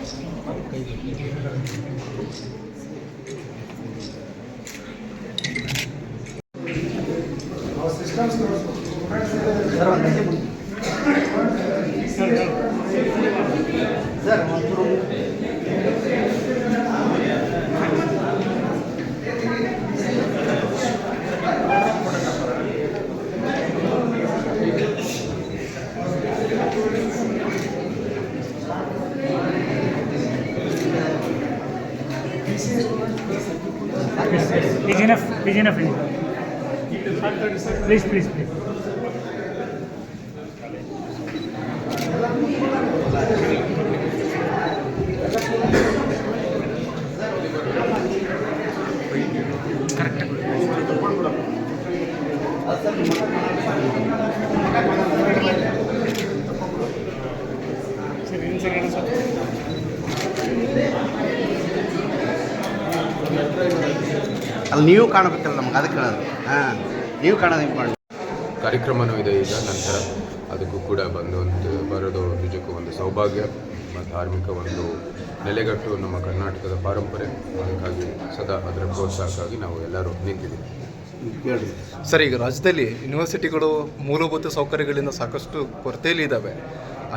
Is enough. Please. ಅಲ್ಲಿ ನೀವು ಕಾಣಬೇಕಲ್ಲ ನಮ್ಗೆ ಅದಕ್ಕೆ ನೀವು ಕಾಣೋದು ಇಂಪಾರ್ಟೆಂಟ್. ಕಾರ್ಯಕ್ರಮವೂ ಇದೆ ಈಗ ನಂತರ ಅದಕ್ಕೂ ಕೂಡ ಬರೋದು ನಿಜಕ್ಕೂ ಒಂದು ಸೌಭಾಗ್ಯ. ಧಾರ್ಮಿಕ ಒಂದು ನೆಲೆಗಟ್ಟು ನಮ್ಮ ಕರ್ನಾಟಕದ ಪಾರಂಪರೆ, ಅದಕ್ಕಾಗಿ ಸದಾ ಅದರ ಪ್ರೋತ್ಸಾಹಕ್ಕಾಗಿ ನಾವು ಎಲ್ಲರೂ ನಿಂತಿದ್ದೀವಿ. ಸರ್, ಈಗ ರಾಜ್ಯದಲ್ಲಿ ಯೂನಿವರ್ಸಿಟಿಗಳು ಮೂಲಭೂತ ಸೌಕರ್ಯಗಳಿಂದ ಸಾಕಷ್ಟು ಕೊರತೆಯಲ್ಲಿ ಇದ್ದಾವೆ.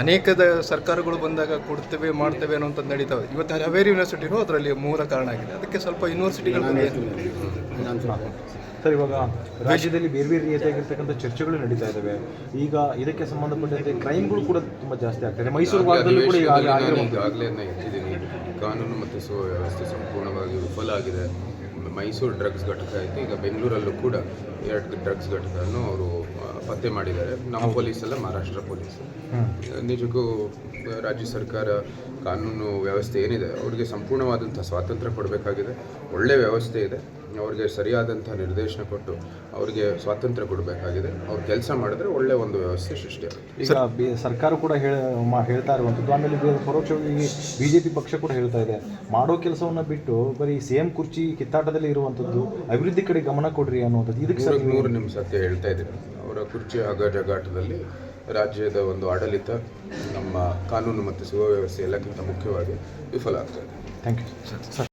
ಅನೇಕದ ಸರ್ಕಾರಗಳು ಬಂದಾಗ ಕೊಡ್ತೇವೆ ಮಾಡ್ತೇವೆ ಅನ್ನೋಂಥದ್ದು ನಡೀತವೆ. ಇವತ್ತು ಹಾವೇರಿ ಯೂನಿವರ್ಸಿಟಿನೂ ಅದರಲ್ಲಿ ಮೂಲ ಕಾರಣ ಆಗಿದೆ. ಅದಕ್ಕೆ ಸ್ವಲ್ಪ ಯೂನಿವರ್ಸಿಟಿಗಳ ಬಗ್ಗೆ ಸರ್, ಇವಾಗ ರಾಜ್ಯದಲ್ಲಿ ಬೇರೆ ಬೇರೆ ರೀತಿಯಾಗಿರ್ತಕ್ಕಂಥ ಚರ್ಚೆಗಳು ನಡೀತಾ ಇದ್ದಾವೆ. ಈಗ ಇದಕ್ಕೆ ಸಂಬಂಧಪಟ್ಟಂತೆ ಕ್ರೈಮ್ಗಳು ಕೂಡ ತುಂಬ ಜಾಸ್ತಿ ಆಗ್ತದೆ. ಮೈಸೂರು ಭಾಗದಲ್ಲೂ ಕೂಡ ಈಗಾಗಲೇ ಎತ್ತಿದ್ದೀನಿ. ಕಾನೂನು ಮತ್ತು ಸುವ್ಯವಸ್ಥೆ ಸಂಪೂರ್ಣವಾಗಿ ವಿಫಲ ಆಗಿದೆ. ಮೈಸೂರು ಡ್ರಗ್ಸ್ ಘಟಕ ಆಯಿತು, ಈಗ ಬೆಂಗಳೂರಲ್ಲೂ ಕೂಡ 2 ಡ್ರಗ್ಸ್ ಘಟಕವನ್ನು ಅವರು ಪತ್ತೆ ಮಾಡಿದ್ದಾರೆ. ನಮ್ಮ ಪೊಲೀಸಲ್ಲ, ಮಹಾರಾಷ್ಟ್ರ ಪೊಲೀಸ್. ನಿಜಕ್ಕೂ ರಾಜ್ಯ ಸರ್ಕಾರ ಕಾನೂನು ವ್ಯವಸ್ಥೆ ಏನಿದೆ ಅವ್ರಿಗೆ ಸಂಪೂರ್ಣವಾದಂಥ ಸ್ವಾತಂತ್ರ್ಯ ಕೊಡಬೇಕಾಗಿದೆ. ಒಳ್ಳೆಯ ವ್ಯವಸ್ಥೆ ಇದೆ, ಅವ್ರಿಗೆ ಸರಿಯಾದಂಥ ನಿರ್ದೇಶನ ಕೊಟ್ಟು ಅವರಿಗೆ ಸ್ವಾತಂತ್ರ್ಯ ಕೊಡಬೇಕಾಗಿದೆ. ಅವ್ರು ಕೆಲಸ ಮಾಡಿದ್ರೆ ಒಳ್ಳೆಯ ಒಂದು ವ್ಯವಸ್ಥೆ ಸೃಷ್ಟಿಯಾಗುತ್ತೆ. ಈಗ ಸರ್ಕಾರ ಕೂಡ ಹೇಳ್ತಾ ಇರುವಂಥದ್ದು, ಆಮೇಲೆ ಪರೋಕ್ಷವಾಗಿ BJP ಪಕ್ಷ ಕೂಡ ಹೇಳ್ತಾ ಇದೆ, ಮಾಡೋ ಕೆಲಸವನ್ನು ಬಿಟ್ಟು ಬರೀ CM ಕುರ್ಚಿ ಕಿತ್ತಾಟದಲ್ಲಿ ಇರುವಂಥದ್ದು, ಅಭಿವೃದ್ಧಿ ಕಡೆ ಗಮನ ಕೊಡ್ರಿ ಅನ್ನುವಂಥದ್ದು. ಇದಕ್ಕೆ 100 ನಿಮ್ಮ ಸತ್ಯ ಹೇಳ್ತಾ ಇದ್ದೀರಿ. ಅವರ ಕುರ್ಚಿ ಜಗಾಟದಲ್ಲಿ ರಾಜ್ಯದ ಒಂದು ಆಡಳಿತ, ನಮ್ಮ ಕಾನೂನು ಮತ್ತು ಸುವ್ಯವಸ್ಥೆ ಎಲ್ಲಕ್ಕಿಂತ ಮುಖ್ಯವಾಗಿ ವಿಫಲ ಆಗ್ತಾ ಇದೆ. Thank you sir.